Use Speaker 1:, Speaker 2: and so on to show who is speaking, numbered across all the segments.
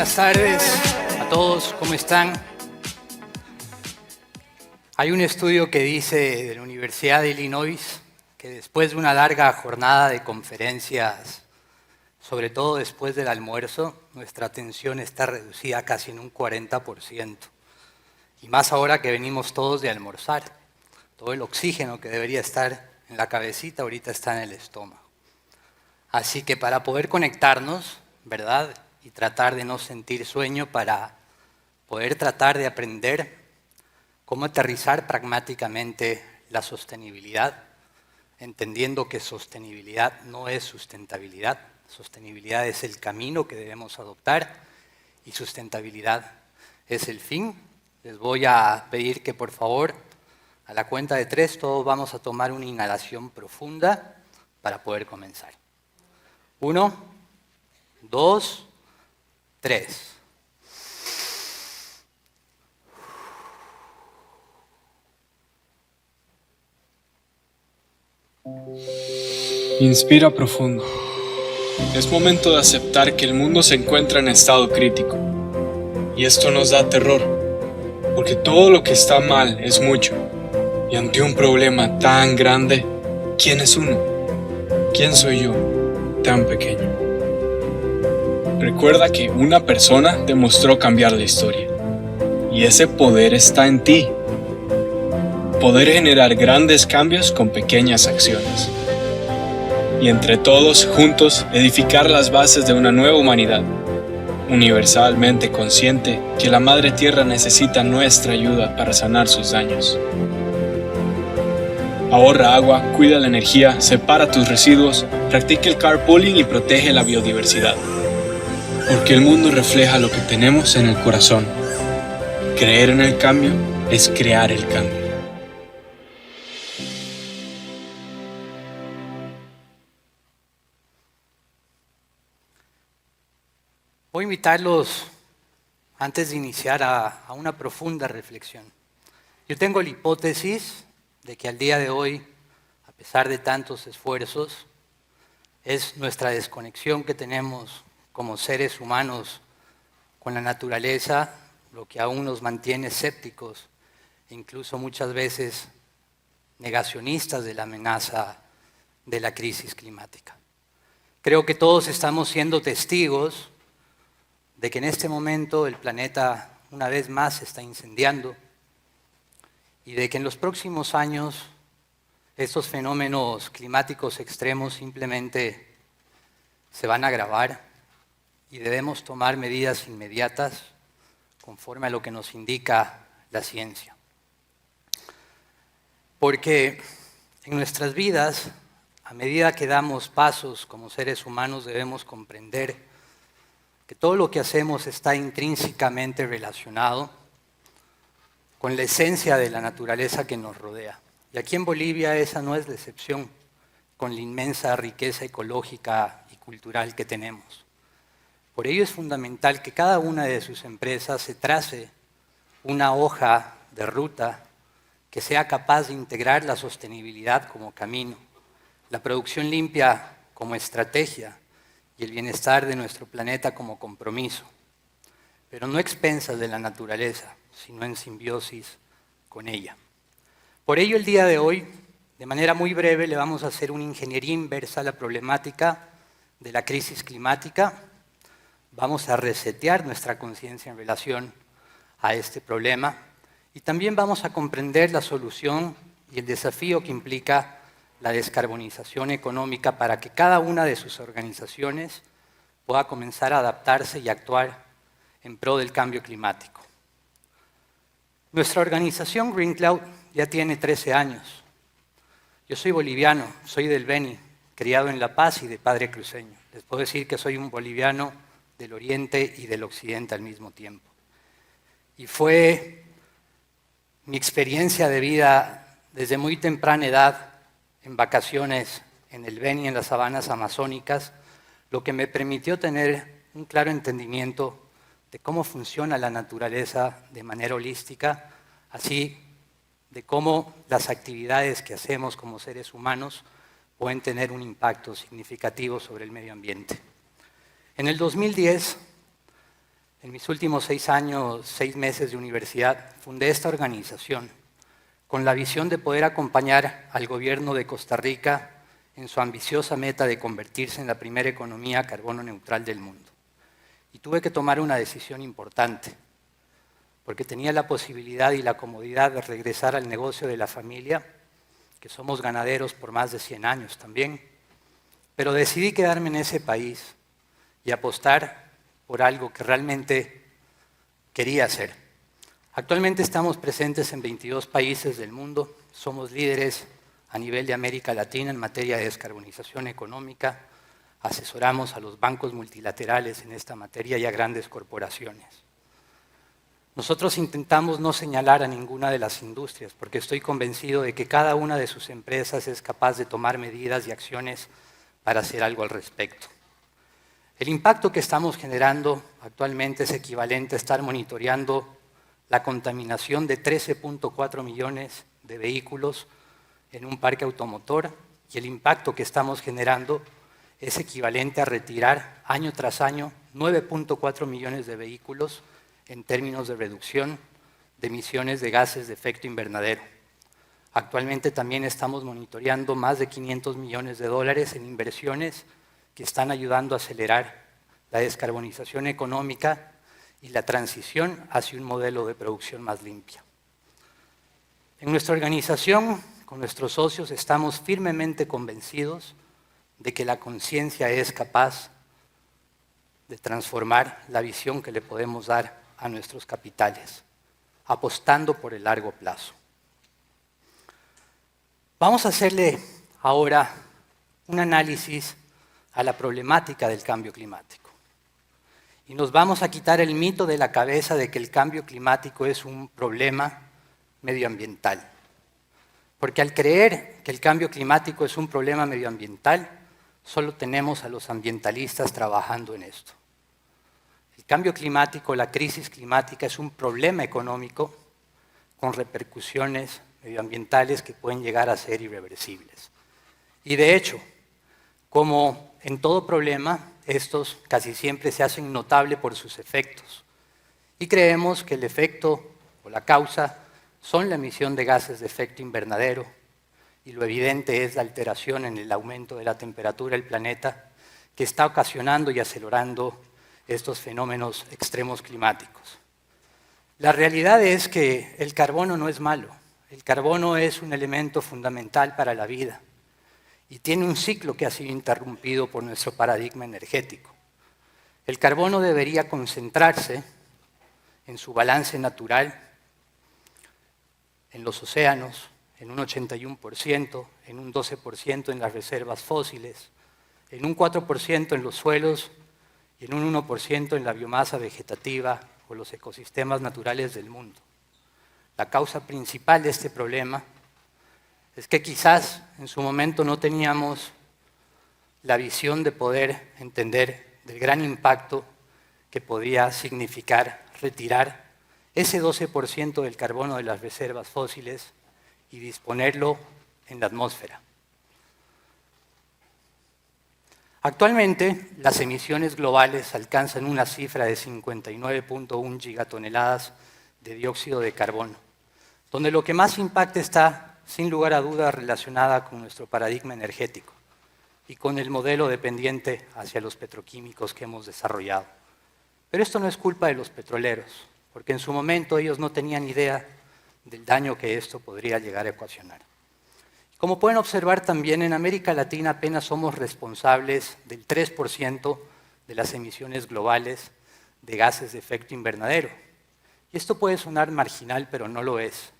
Speaker 1: Buenas tardes a todos, ¿cómo están? Hay un estudio que dice de la Universidad de Illinois que después de una larga jornada de conferencias, sobre todo después del almuerzo, nuestra atención está reducida casi en un 40%. Y más ahora que venimos todos de almorzar. Todo el oxígeno que debería estar en la cabecita ahorita está en el estómago. Así que para poder conectarnos, ¿verdad? Y tratar de no sentir sueño, para poder tratar de aprender cómo aterrizar pragmáticamente la sostenibilidad, entendiendo que sostenibilidad no es sustentabilidad. Sostenibilidad es el camino que debemos adoptar y sustentabilidad es el fin. Les voy a pedir que por favor, a la cuenta de 3, todos vamos a tomar una inhalación profunda para poder comenzar. 1, 2, 3.
Speaker 2: Inspira profundo. Es momento de aceptar que el mundo se encuentra en estado crítico. Y esto nos da terror, porque todo lo que está mal es mucho. Y ante un problema tan grande, ¿quién es uno? ¿Quién soy yo, tan pequeño? Recuerda que una persona demostró cambiar la historia. Y ese poder está en ti. Poder generar grandes cambios con pequeñas acciones. Y entre todos, juntos, edificar las bases de una nueva humanidad, universalmente consciente que la Madre Tierra necesita nuestra ayuda para sanar sus daños. Ahorra agua, cuida la energía, separa tus residuos, practica el carpooling y protege la biodiversidad. Porque el mundo refleja lo que tenemos en el corazón. Creer en el cambio es crear el cambio.
Speaker 1: Voy a invitarlos, antes de iniciar, a una profunda reflexión. Yo tengo la hipótesis de que al día de hoy, a pesar de tantos esfuerzos, es nuestra desconexión que tenemos como seres humanos con la naturaleza lo que aún nos mantiene escépticos e incluso muchas veces negacionistas de la amenaza de la crisis climática. Creo que todos estamos siendo testigos de que en este momento el planeta una vez más se está incendiando y de que en los próximos años estos fenómenos climáticos extremos simplemente se van a agravar y debemos tomar medidas inmediatas conforme a lo que nos indica la ciencia. Porque en nuestras vidas, a medida que damos pasos como seres humanos, debemos comprender que todo lo que hacemos está intrínsecamente relacionado con la esencia de la naturaleza que nos rodea. Y aquí en Bolivia esa no es la excepción, con la inmensa riqueza ecológica y cultural que tenemos. Por ello es fundamental que cada una de sus empresas se trace una hoja de ruta que sea capaz de integrar la sostenibilidad como camino, la producción limpia como estrategia, y el bienestar de nuestro planeta como compromiso, pero no a expensas de la naturaleza, sino en simbiosis con ella. Por ello, el día de hoy, de manera muy breve, le vamos a hacer una ingeniería inversa a la problemática de la crisis climática. Vamos a resetear nuestra conciencia en relación a este problema y también vamos a comprender la solución y el desafío que implica la descarbonización económica para que cada una de sus organizaciones pueda comenzar a adaptarse y actuar en pro del cambio climático. Nuestra organización Green Cloud ya tiene 13 años. Yo soy boliviano, soy del Beni, criado en La Paz y de padre cruceño. Les puedo decir que soy un boliviano del oriente y del occidente al mismo tiempo. Y fue mi experiencia de vida desde muy temprana edad, en vacaciones en el Beni, en las sabanas amazónicas, lo que me permitió tener un claro entendimiento de cómo funciona la naturaleza de manera holística, así de cómo las actividades que hacemos como seres humanos pueden tener un impacto significativo sobre el medio ambiente. En el 2010 En mis últimos 6 meses de universidad, fundé esta organización con la visión de poder acompañar al gobierno de Costa Rica en su ambiciosa meta de convertirse en la primera economía carbono neutral del mundo. Y tuve que tomar una decisión importante, porque tenía la posibilidad y la comodidad de regresar al negocio de la familia, que somos ganaderos por más de 100 años también, pero decidí quedarme en ese país y apostar por algo que realmente quería hacer. Actualmente estamos presentes en 22 países del mundo, somos líderes a nivel de América Latina en materia de descarbonización económica, asesoramos a los bancos multilaterales en esta materia y a grandes corporaciones. Nosotros intentamos no señalar a ninguna de las industrias, porque estoy convencido de que cada una de sus empresas es capaz de tomar medidas y acciones para hacer algo al respecto. El impacto que estamos generando actualmente es equivalente a estar monitoreando la contaminación de 13.4 millones de vehículos en un parque automotor, y el impacto que estamos generando es equivalente a retirar año tras año 9.4 millones de vehículos en términos de reducción de emisiones de gases de efecto invernadero. Actualmente también estamos monitoreando más de 500 millones de dólares en inversiones que están ayudando a acelerar la descarbonización económica y la transición hacia un modelo de producción más limpia. En nuestra organización, con nuestros socios, estamos firmemente convencidos de que la conciencia es capaz de transformar la visión que le podemos dar a nuestros capitales, apostando por el largo plazo. Vamos a hacerle ahora un análisis a la problemática del cambio climático. Y nos vamos a quitar el mito de la cabeza de que el cambio climático es un problema medioambiental. Porque al creer que el cambio climático es un problema medioambiental, solo tenemos a los ambientalistas trabajando en esto. El cambio climático, la crisis climática, es un problema económico con repercusiones medioambientales que pueden llegar a ser irreversibles. Y de hecho, como en todo problema, estos casi siempre se hacen notable por sus efectos. Y creemos que el efecto o la causa son la emisión de gases de efecto invernadero, y lo evidente es la alteración en el aumento de la temperatura del planeta que está ocasionando y acelerando estos fenómenos extremos climáticos. La realidad es que el carbono no es malo. El carbono es un elemento fundamental para la vida y tiene un ciclo que ha sido interrumpido por nuestro paradigma energético. El carbono debería concentrarse en su balance natural, en los océanos, en un 81%, en un 12% en las reservas fósiles, en un 4% en los suelos y en un 1% en la biomasa vegetativa o los ecosistemas naturales del mundo. La causa principal de este problema es que quizás en su momento no teníamos la visión de poder entender del gran impacto que podía significar retirar ese 12% del carbono de las reservas fósiles y disponerlo en la atmósfera. Actualmente, las emisiones globales alcanzan una cifra de 59.1 gigatoneladas de dióxido de carbono, donde lo que más impacta está, sin lugar a dudas, relacionada con nuestro paradigma energético y con el modelo dependiente hacia los petroquímicos que hemos desarrollado. Pero esto no es culpa de los petroleros, porque en su momento ellos no tenían idea del daño que esto podría llegar a ocasionar. Como pueden observar también, en América Latina apenas somos responsables del 3% de las emisiones globales de gases de efecto invernadero. Y esto puede sonar marginal, pero no lo es,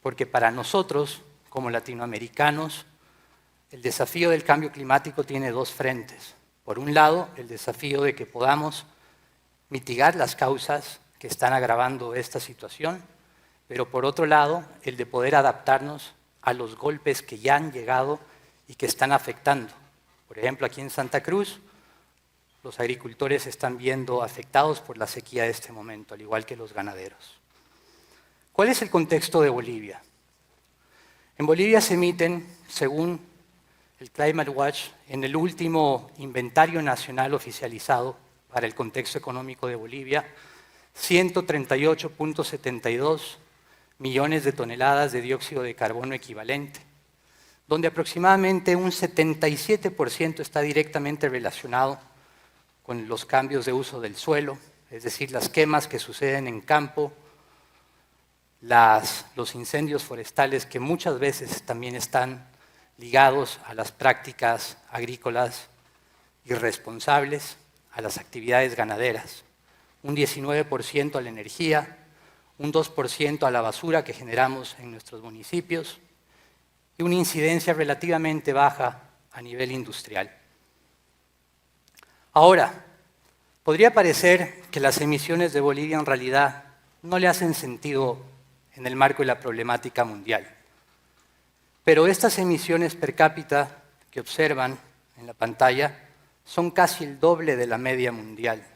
Speaker 1: porque para nosotros, como latinoamericanos, el desafío del cambio climático tiene dos frentes. Por un lado, el desafío de que podamos mitigar las causas que están agravando esta situación, pero por otro lado, el de poder adaptarnos a los golpes que ya han llegado y que están afectando. Por ejemplo, aquí en Santa Cruz, los agricultores se están viendo afectados por la sequía de este momento, al igual que los ganaderos. ¿Cuál es el contexto de Bolivia? En Bolivia se emiten, según el Climate Watch, en el último inventario nacional oficializado para el contexto económico de Bolivia, 138.72 millones de toneladas de dióxido de carbono equivalente, donde aproximadamente un 77% está directamente relacionado con los cambios de uso del suelo, es decir, las quemas que suceden en campo, los incendios forestales que muchas veces también están ligados a las prácticas agrícolas irresponsables, a las actividades ganaderas, un 19% a la energía, un 2% a la basura que generamos en nuestros municipios y una incidencia relativamente baja a nivel industrial. Ahora, podría parecer que las emisiones de Bolivia en realidad no le hacen sentido en el marco de la problemática mundial. Pero estas emisiones per cápita que observan en la pantalla son casi el doble de la media mundial.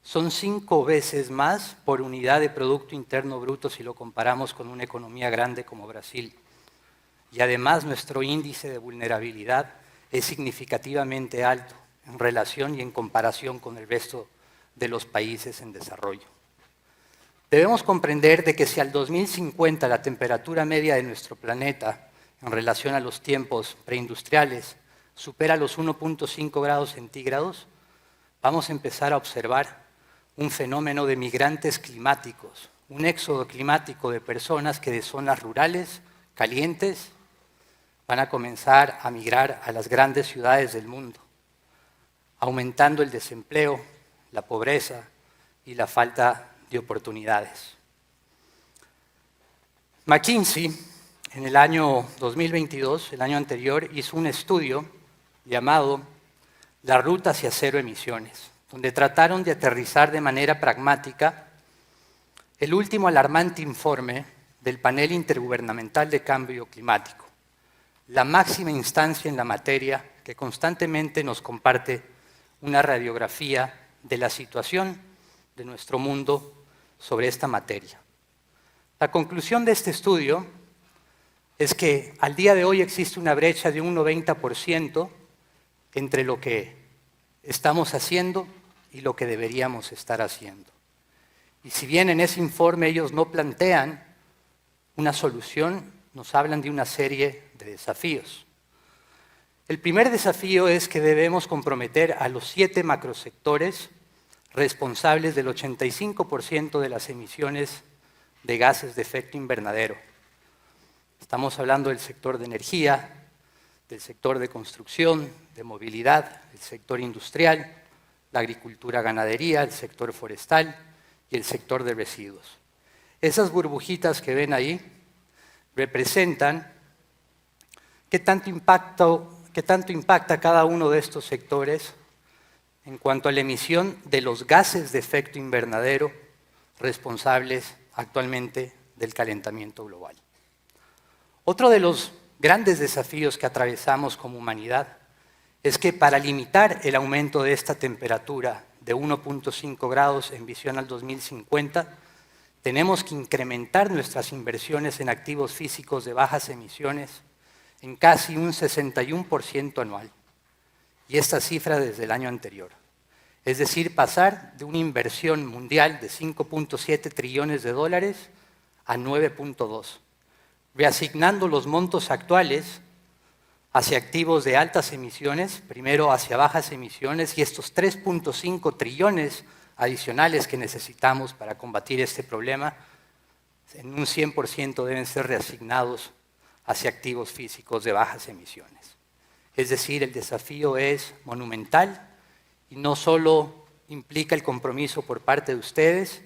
Speaker 1: Son 5 veces más por unidad de Producto Interno Bruto si lo comparamos con una economía grande como Brasil. Y además nuestro índice de vulnerabilidad es significativamente alto en relación y en comparación con el resto de los países en desarrollo. Debemos comprender de que si al 2050 la temperatura media de nuestro planeta en relación a los tiempos preindustriales supera los 1.5 grados centígrados, vamos a empezar a observar un fenómeno de migrantes climáticos, un éxodo climático de personas que de zonas rurales, calientes, van a comenzar a migrar a las grandes ciudades del mundo, aumentando el desempleo, la pobreza y la falta de oportunidades. McKinsey, en el año 2022, el año anterior, hizo un estudio llamado La Ruta hacia Cero Emisiones, donde trataron de aterrizar de manera pragmática el último alarmante informe del Panel Intergubernamental de Cambio Climático, la máxima instancia en la materia que constantemente nos comparte una radiografía de la situación de nuestro mundo sobre esta materia. La conclusión de este estudio es que al día de hoy existe una brecha de un 90% entre lo que estamos haciendo y lo que deberíamos estar haciendo. Y si bien en ese informe ellos no plantean una solución, nos hablan de una serie de desafíos. El primer desafío es que debemos comprometer a los 7 macrosectores responsables del 85% de las emisiones de gases de efecto invernadero. Estamos hablando del sector de energía, del sector de construcción, de movilidad, el sector industrial, la agricultura, ganadería, el sector forestal y el sector de residuos. Esas burbujitas que ven ahí representan qué tanto impacta cada uno de estos sectores en cuanto a la emisión de los gases de efecto invernadero responsables actualmente del calentamiento global. Otro de los grandes desafíos que atravesamos como humanidad es que para limitar el aumento de esta temperatura de 1.5 grados en visión al 2050, tenemos que incrementar nuestras inversiones en activos físicos de bajas emisiones en casi un 61% anual, y esta cifra desde el año anterior. Es decir, pasar de una inversión mundial de 5.7 trillones de dólares a 9.2, reasignando los montos actuales hacia activos de altas emisiones, primero hacia bajas emisiones, y estos 3.5 trillones adicionales que necesitamos para combatir este problema, en un 100% deben ser reasignados hacia activos físicos de bajas emisiones. Es decir, el desafío es monumental y no solo implica el compromiso por parte de ustedes,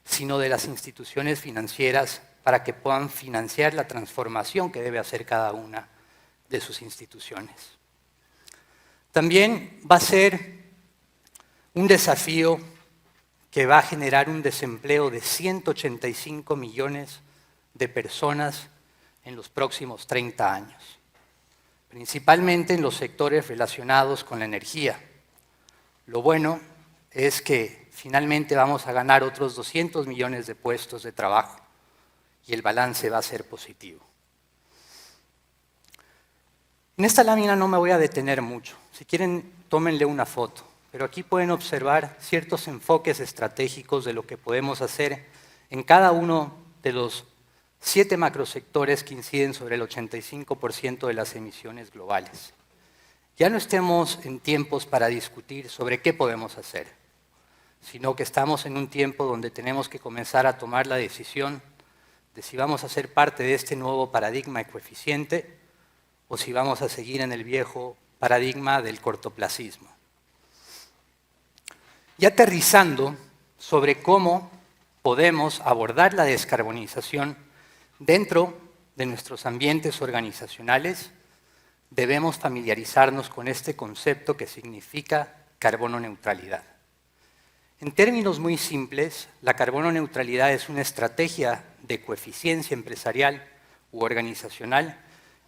Speaker 1: sino de las instituciones financieras para que puedan financiar la transformación que debe hacer cada una de sus instituciones. También va a ser un desafío que va a generar un desempleo de 185 millones de personas en los próximos 30 años, principalmente en los sectores relacionados con la energía. Lo bueno es que finalmente vamos a ganar otros 200 millones de puestos de trabajo y el balance va a ser positivo. En esta lámina no me voy a detener mucho. Si quieren, tómenle una foto, pero aquí pueden observar ciertos enfoques estratégicos de lo que podemos hacer en cada uno de los 7 macrosectores que inciden sobre el 85% de las emisiones globales. Ya no estemos en tiempos para discutir sobre qué podemos hacer, sino que estamos en un tiempo donde tenemos que comenzar a tomar la decisión de si vamos a ser parte de este nuevo paradigma ecoeficiente o si vamos a seguir en el viejo paradigma del cortoplacismo. Y aterrizando sobre cómo podemos abordar la descarbonización dentro de nuestros ambientes organizacionales, debemos familiarizarnos con este concepto que significa carbono neutralidad. En términos muy simples, la carbono neutralidad es una estrategia de coeficiencia empresarial u organizacional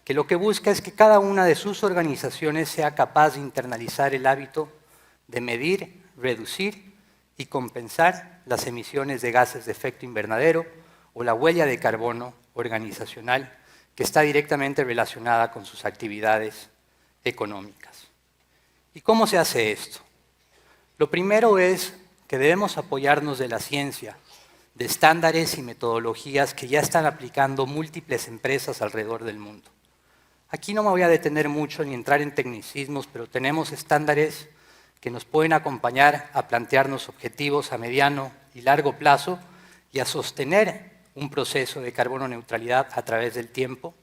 Speaker 1: que lo que busca es que cada una de sus organizaciones sea capaz de internalizar el hábito de medir, reducir y compensar las emisiones de gases de efecto invernadero o la huella de carbono organizacional que está directamente relacionada con sus actividades económicas. ¿Y cómo se hace esto? Lo primero es que debemos apoyarnos de la ciencia, de estándares y metodologías que ya están aplicando múltiples empresas alrededor del mundo. Aquí no me voy a detener mucho ni entrar en tecnicismos, pero tenemos estándares que nos pueden acompañar a plantearnos objetivos a mediano y largo plazo y a sostener un proceso de carbono neutralidad a través del tiempo.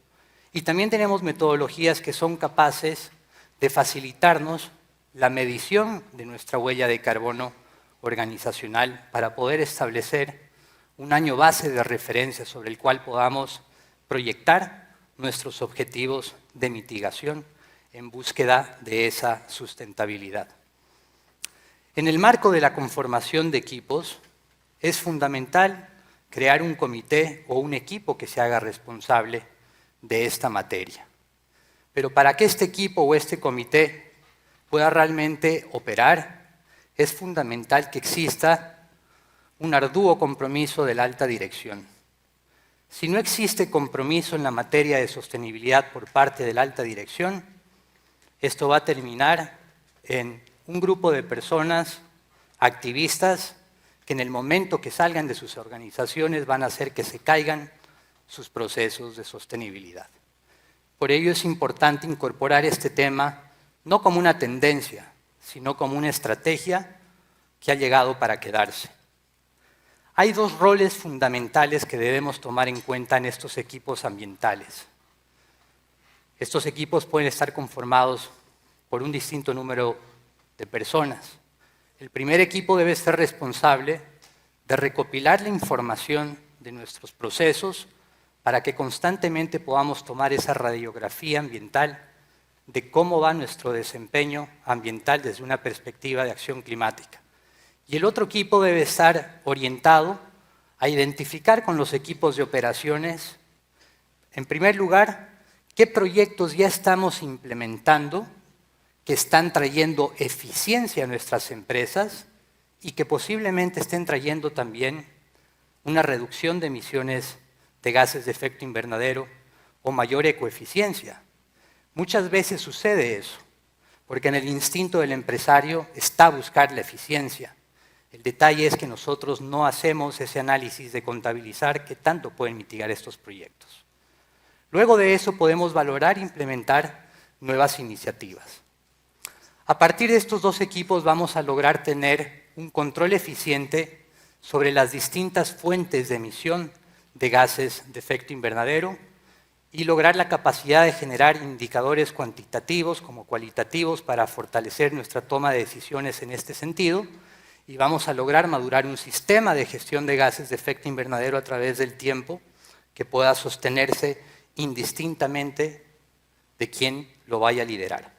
Speaker 1: Y también tenemos metodologías que son capaces de facilitarnos la medición de nuestra huella de carbono organizacional para poder establecer un año base de referencia sobre el cual podamos proyectar nuestros objetivos de mitigación en búsqueda de esa sustentabilidad. En el marco de la conformación de equipos, es fundamental crear un comité o un equipo que se haga responsable de esta materia. Pero para que este equipo o este comité pueda realmente operar, es fundamental que exista un arduo compromiso de la alta dirección. Si no existe compromiso en la materia de sostenibilidad por parte de la alta dirección, esto va a terminar en un grupo de personas activistas que en el momento que salgan de sus organizaciones van a hacer que se caigan sus procesos de sostenibilidad. Por ello es importante incorporar este tema no como una tendencia, sino como una estrategia que ha llegado para quedarse. Hay 2 roles fundamentales que debemos tomar en cuenta en estos equipos ambientales. Estos equipos pueden estar conformados por un distinto número de personas. El primer equipo debe ser responsable de recopilar la información de nuestros procesos para que constantemente podamos tomar esa radiografía ambiental de cómo va nuestro desempeño ambiental desde una perspectiva de acción climática. Y el otro equipo debe estar orientado a identificar con los equipos de operaciones, en primer lugar, qué proyectos ya estamos implementando que están trayendo eficiencia a nuestras empresas y que posiblemente estén trayendo también una reducción de emisiones de gases de efecto invernadero o mayor ecoeficiencia. Muchas veces sucede eso, porque en el instinto del empresario está buscar la eficiencia. El detalle es que nosotros no hacemos ese análisis de contabilizar qué tanto pueden mitigar estos proyectos. Luego de eso podemos valorar e implementar nuevas iniciativas. A partir de estos 2 equipos vamos a lograr tener un control eficiente sobre las distintas fuentes de emisión de gases de efecto invernadero y lograr la capacidad de generar indicadores cuantitativos como cualitativos para fortalecer nuestra toma de decisiones en este sentido, y vamos a lograr madurar un sistema de gestión de gases de efecto invernadero a través del tiempo que pueda sostenerse indistintamente de quién lo vaya a liderar.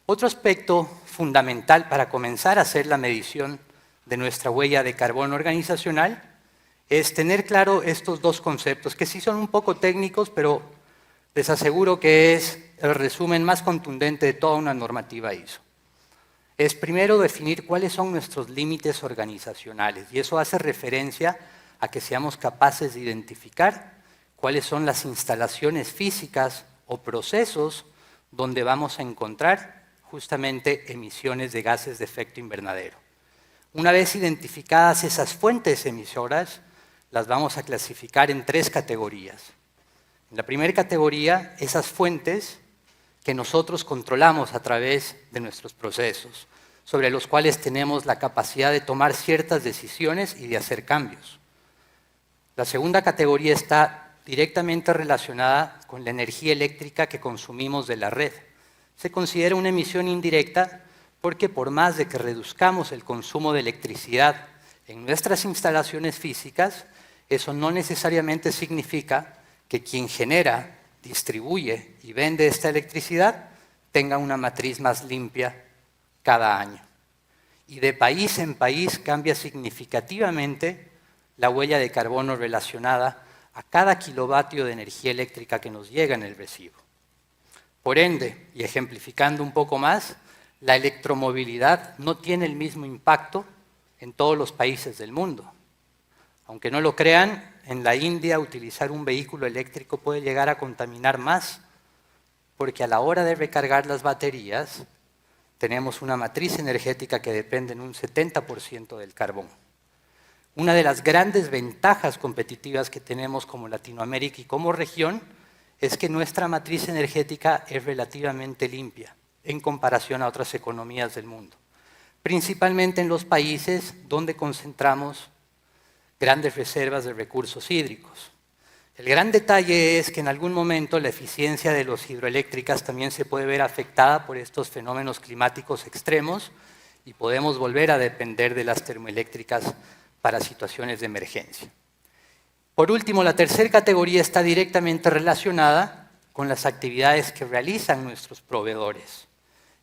Speaker 1: Otro aspecto fundamental para comenzar a hacer la medición de nuestra huella de carbono organizacional es tener claro estos 2 conceptos, que sí son un poco técnicos, pero les aseguro que es el resumen más contundente de toda una normativa ISO. Es primero definir cuáles son nuestros límites organizacionales, y eso hace referencia a que seamos capaces de identificar cuáles son las instalaciones físicas o procesos donde vamos a encontrar justamente emisiones de gases de efecto invernadero. Una vez identificadas esas fuentes emisoras, las vamos a clasificar en 3 categorías. En la primera categoría, esas fuentes que nosotros controlamos a través de nuestros procesos, sobre los cuales tenemos la capacidad de tomar ciertas decisiones y de hacer cambios. La segunda categoría está directamente relacionada con la energía eléctrica que consumimos de la red. Se considera una emisión indirecta porque por más de que reduzcamos el consumo de electricidad en nuestras instalaciones físicas, eso no necesariamente significa que quien genera, distribuye y vende esta electricidad tenga una matriz más limpia cada año. Y de país en país cambia significativamente la huella de carbono relacionada a cada kilovatio de energía eléctrica que nos llega en el recibo. Por ende, y ejemplificando un poco más, la electromovilidad no tiene el mismo impacto en todos los países del mundo. Aunque no lo crean, en la India utilizar un vehículo eléctrico puede llegar a contaminar más, porque a la hora de recargar las baterías tenemos una matriz energética que depende en un 70% del carbón. Una de las grandes ventajas competitivas que tenemos como Latinoamérica y como región es que nuestra matriz energética es relativamente limpia en comparación a otras economías del mundo, principalmente en los países donde concentramos grandes reservas de recursos hídricos. El gran detalle es que en algún momento la eficiencia de las hidroeléctricas también se puede ver afectada por estos fenómenos climáticos extremos y podemos volver a depender de las termoeléctricas para situaciones de emergencia. Por último, la tercera categoría está directamente relacionada con las actividades que realizan nuestros proveedores,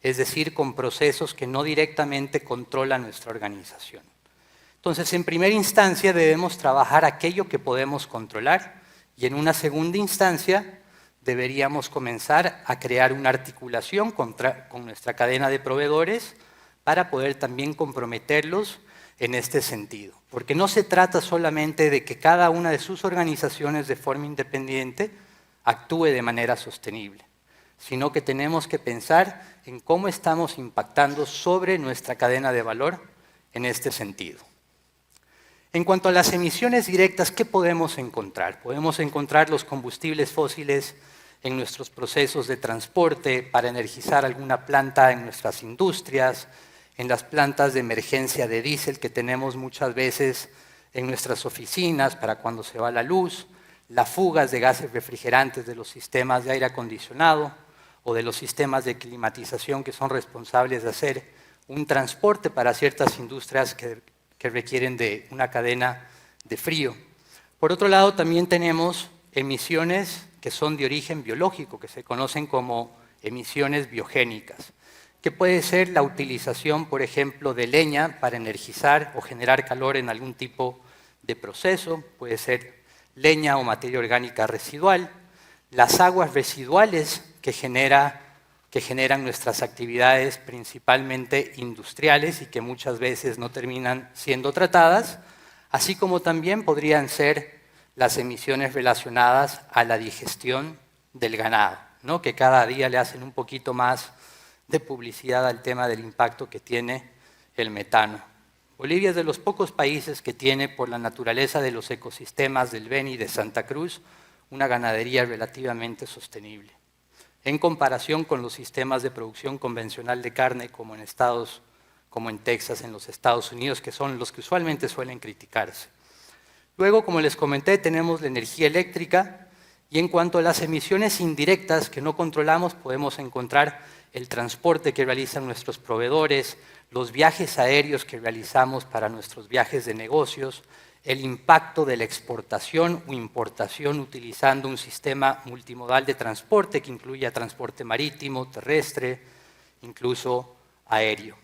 Speaker 1: es decir, con procesos que no directamente controla nuestra organización. Entonces, en primera instancia debemos trabajar aquello que podemos controlar y en una segunda instancia deberíamos comenzar a crear una articulación con nuestra cadena de proveedores para poder también comprometerlos en este sentido. Porque no se trata solamente de que cada una de sus organizaciones de forma independiente actúe de manera sostenible, sino que tenemos que pensar en cómo estamos impactando sobre nuestra cadena de valor en este sentido. En cuanto a las emisiones directas, ¿qué podemos encontrar? Podemos encontrar los combustibles fósiles en nuestros procesos de transporte, para energizar alguna planta en nuestras industrias, en las plantas de emergencia de diésel que tenemos muchas veces en nuestras oficinas para cuando se va la luz, las fugas de gases refrigerantes de los sistemas de aire acondicionado o de los sistemas de climatización que son responsables de hacer un transporte para ciertas industrias que requieren de una cadena de frío. Por otro lado, también tenemos emisiones que son de origen biológico, que se conocen como emisiones biogénicas, que puede ser la utilización, por ejemplo, de leña para energizar o generar calor en algún tipo de proceso, puede ser leña o materia orgánica residual, las aguas residuales que generan nuestras actividades principalmente industriales y que muchas veces no terminan siendo tratadas, así como también podrían ser las emisiones relacionadas a la digestión del ganado, ¿no? Que cada día le hacen un poquito más de publicidad al tema del impacto que tiene el metano. Bolivia es de los pocos países que tiene, por la naturaleza de los ecosistemas del Beni y de Santa Cruz, una ganadería relativamente sostenible, en comparación con los sistemas de producción convencional de carne como en Texas, en los Estados Unidos, que son los que usualmente suelen criticarse. Luego, como les comenté, tenemos la energía eléctrica, y en cuanto a las emisiones indirectas que no controlamos, podemos encontrar el transporte que realizan nuestros proveedores, los viajes aéreos que realizamos para nuestros viajes de negocios, el impacto de la exportación o importación utilizando un sistema multimodal de transporte que incluya transporte marítimo, terrestre, incluso aéreo.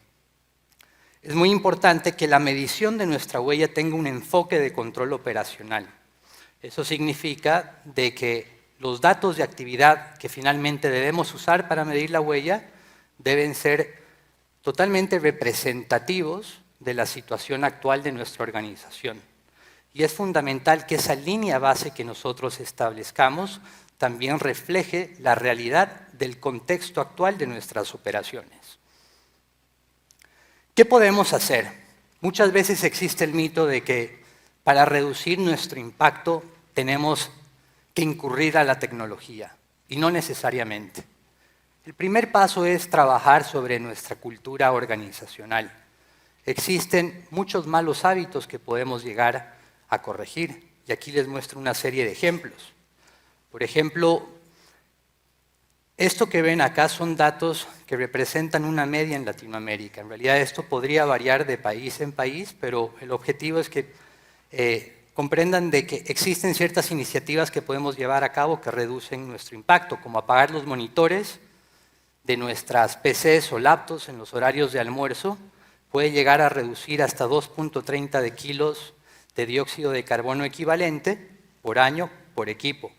Speaker 1: Es muy importante que la medición de nuestra huella tenga un enfoque de control operacional. Eso significa de que los datos de actividad que finalmente debemos usar para medir la huella deben ser totalmente representativos de la situación actual de nuestra organización. Y es fundamental que esa línea base que nosotros establezcamos también refleje la realidad del contexto actual de nuestras operaciones. ¿Qué podemos hacer? Muchas veces existe el mito de que para reducir nuestro impacto tenemos que incurrir a la tecnología, y no necesariamente. El primer paso es trabajar sobre nuestra cultura organizacional. Existen muchos malos hábitos que podemos llegar a corregir, y aquí les muestro una serie de ejemplos. Por ejemplo, esto que ven acá son datos que representan una media en Latinoamérica. En realidad esto podría variar de país en país, pero el objetivo es que comprendan de que existen ciertas iniciativas que podemos llevar a cabo que reducen nuestro impacto, como apagar los monitores de nuestras PCs o laptops en los horarios de almuerzo, puede llegar a reducir hasta 2.30 de kilos de dióxido de carbono equivalente por año por equipo.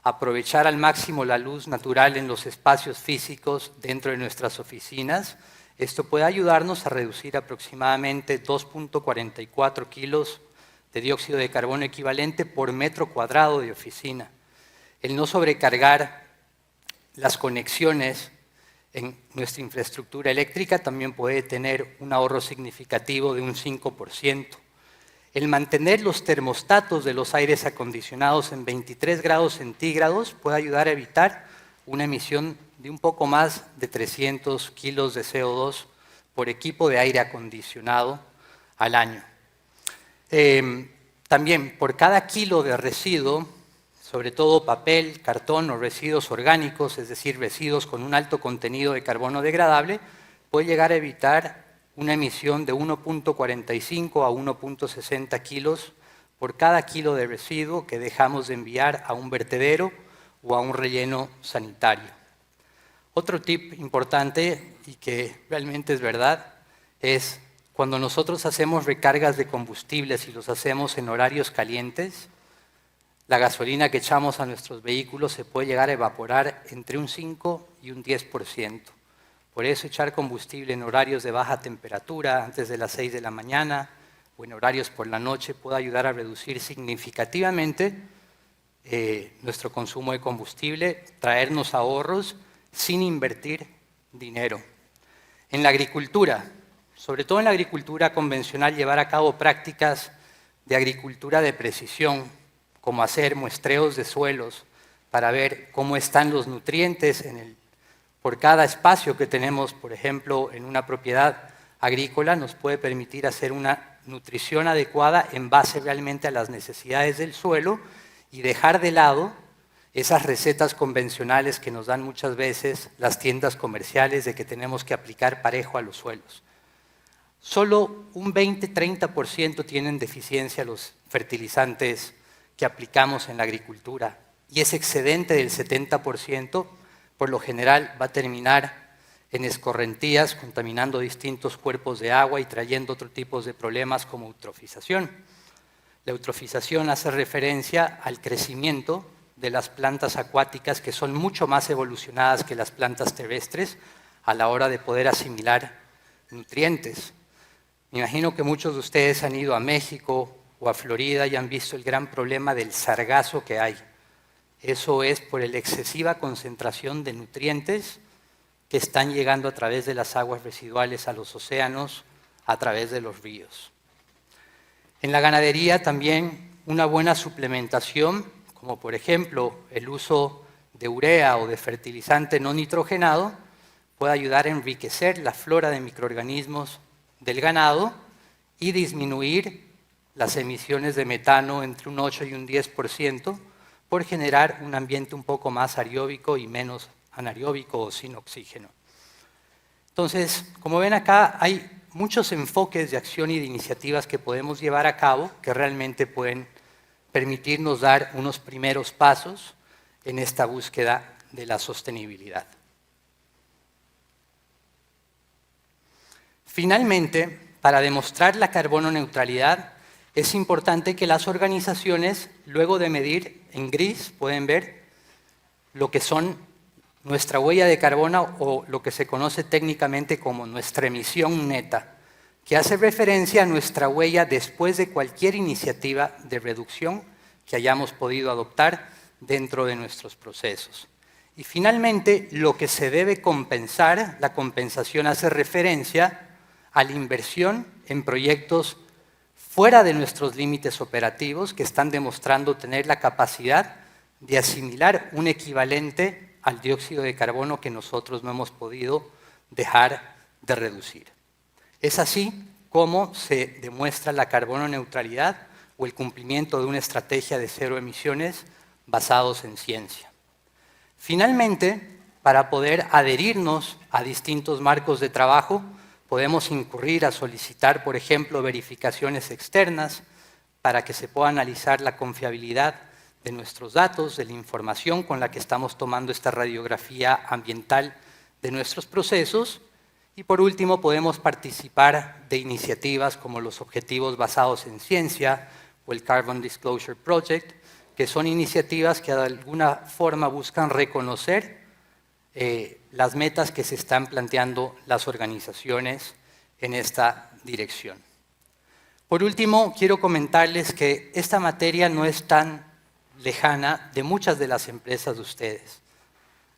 Speaker 1: Aprovechar al máximo la luz natural en los espacios físicos dentro de nuestras oficinas. Esto puede ayudarnos a reducir aproximadamente 2.44 kilos de dióxido de carbono equivalente por metro cuadrado de oficina. El no sobrecargar las conexiones en nuestra infraestructura eléctrica también puede tener un ahorro significativo de un 5%. El mantener los termostatos de los aires acondicionados en 23 grados centígrados puede ayudar a evitar una emisión de un poco más de 300 kilos de CO2 por equipo de aire acondicionado al año. También por cada kilo de residuo, sobre todo papel, cartón o residuos orgánicos, es decir, residuos con un alto contenido de carbono degradable, puede llegar a evitar una emisión de 1.45 a 1.60 kilos por cada kilo de residuo que dejamos de enviar a un vertedero o a un relleno sanitario. Otro tip importante y que realmente es verdad es cuando nosotros hacemos recargas de combustibles y los hacemos en horarios calientes, la gasolina que echamos a nuestros vehículos se puede llegar a evaporar entre un 5 y un 10%. Por eso echar combustible en horarios de baja temperatura, antes de las 6 de la mañana o en horarios por la noche, puede ayudar a reducir significativamente nuestro consumo de combustible, traernos ahorros sin invertir dinero. En la agricultura, sobre todo en la agricultura convencional, llevar a cabo prácticas de agricultura de precisión, como hacer muestreos de suelos para ver cómo están los nutrientes por cada espacio que tenemos, por ejemplo, en una propiedad agrícola, nos puede permitir hacer una nutrición adecuada en base realmente a las necesidades del suelo y dejar de lado esas recetas convencionales que nos dan muchas veces las tiendas comerciales de que tenemos que aplicar parejo a los suelos. Solo un 20-30% tienen deficiencia los fertilizantes que aplicamos en la agricultura y ese excedente del 70% por lo general va a terminar en escorrentías, contaminando distintos cuerpos de agua y trayendo otros tipos de problemas como eutrofización. La eutrofización hace referencia al crecimiento de las plantas acuáticas que son mucho más evolucionadas que las plantas terrestres a la hora de poder asimilar nutrientes. Me imagino que muchos de ustedes han ido a México o a Florida y han visto el gran problema del sargazo que hay. Eso es por la excesiva concentración de nutrientes que están llegando a través de las aguas residuales a los océanos, a través de los ríos. En la ganadería también una buena suplementación, como por ejemplo el uso de urea o de fertilizante no nitrogenado, puede ayudar a enriquecer la flora de microorganismos del ganado y disminuir las emisiones de metano entre un 8 y un 10%, por generar un ambiente un poco más aeróbico y menos anaeróbico o sin oxígeno. Entonces, como ven acá, hay muchos enfoques de acción y de iniciativas que podemos llevar a cabo que realmente pueden permitirnos dar unos primeros pasos en esta búsqueda de la sostenibilidad. Finalmente, para demostrar la carbono neutralidad, es importante que las organizaciones, luego de medir en gris, pueden ver lo que son nuestra huella de carbono o lo que se conoce técnicamente como nuestra emisión neta, que hace referencia a nuestra huella después de cualquier iniciativa de reducción que hayamos podido adoptar dentro de nuestros procesos. Y finalmente, lo que se debe compensar, la compensación hace referencia a la inversión en proyectos fuera de nuestros límites operativos que están demostrando tener la capacidad de asimilar un equivalente al dióxido de carbono que nosotros no hemos podido dejar de reducir. Es así como se demuestra la carbono neutralidad o el cumplimiento de una estrategia de cero emisiones basados en ciencia. Finalmente, para poder adherirnos a distintos marcos de trabajo, podemos incurrir a solicitar, por ejemplo, verificaciones externas para que se pueda analizar la confiabilidad de nuestros datos, de la información con la que estamos tomando esta radiografía ambiental de nuestros procesos. Y por último, podemos participar de iniciativas como los Objetivos Basados en Ciencia o el Carbon Disclosure Project, que son iniciativas que de alguna forma buscan reconocer las metas que se están planteando las organizaciones en esta dirección. Por último, quiero comentarles que esta materia no es tan lejana de muchas de las empresas de ustedes.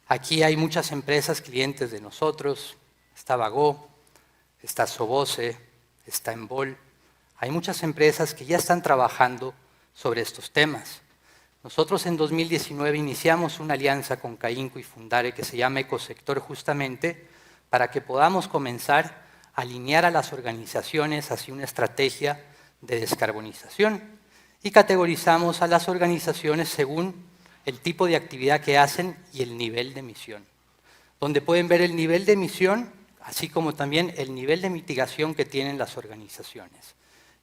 Speaker 1: Aquí hay muchas empresas clientes de nosotros, está Bagó, está Soboce, está Enbol. Hay muchas empresas que ya están trabajando sobre estos temas. Nosotros en 2019 iniciamos una alianza con CAINCO y Fundare que se llama Ecosector justamente para que podamos comenzar a alinear a las organizaciones hacia una estrategia de descarbonización y categorizamos a las organizaciones según el tipo de actividad que hacen y el nivel de emisión, donde pueden ver el nivel de emisión así como también el nivel de mitigación que tienen las organizaciones.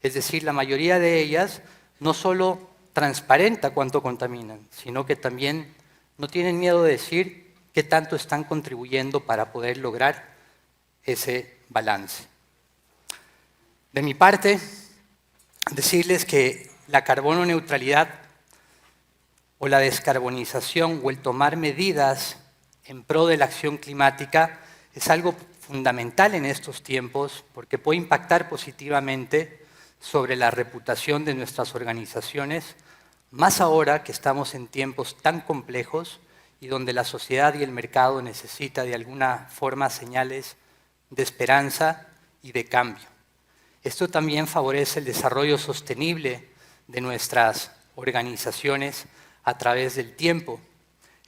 Speaker 1: Es decir, la mayoría de ellas no solo transparenta cuánto contaminan, sino que también no tienen miedo de decir qué tanto están contribuyendo para poder lograr ese balance. De mi parte, decirles que la carbono neutralidad o la descarbonización o el tomar medidas en pro de la acción climática es algo fundamental en estos tiempos porque puede impactar positivamente sobre la reputación de nuestras organizaciones, más ahora que estamos en tiempos tan complejos y donde la sociedad y el mercado necesita de alguna forma señales de esperanza y de cambio. Esto también favorece el desarrollo sostenible de nuestras organizaciones a través del tiempo.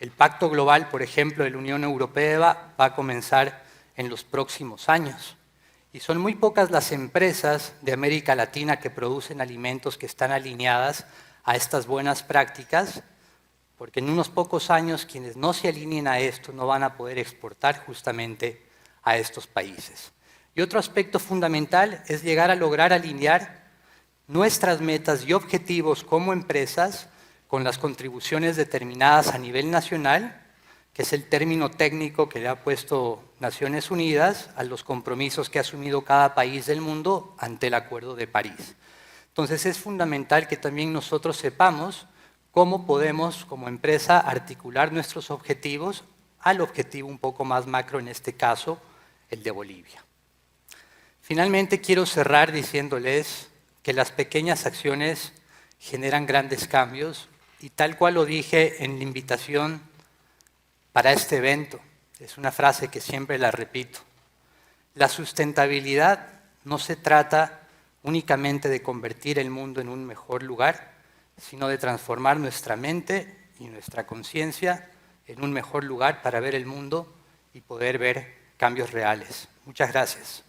Speaker 1: El Pacto Global, por ejemplo, de la Unión Europea va a comenzar en los próximos años. Y son muy pocas las empresas de América Latina que producen alimentos que están alineadas a estas buenas prácticas, porque en unos pocos años quienes no se alineen a esto no van a poder exportar justamente a estos países. Y otro aspecto fundamental es llegar a lograr alinear nuestras metas y objetivos como empresas con las contribuciones determinadas a nivel nacional, que es el término técnico que le ha puesto Naciones Unidas a los compromisos que ha asumido cada país del mundo ante el Acuerdo de París. Entonces es fundamental que también nosotros sepamos cómo podemos como empresa articular nuestros objetivos al objetivo un poco más macro, en este caso, el de Bolivia. Finalmente quiero cerrar diciéndoles que las pequeñas acciones generan grandes cambios y tal cual lo dije en la invitación para este evento, es una frase que siempre la repito. La sustentabilidad no se trata únicamente de convertir el mundo en un mejor lugar, sino de transformar nuestra mente y nuestra conciencia en un mejor lugar para ver el mundo y poder ver cambios reales. Muchas gracias.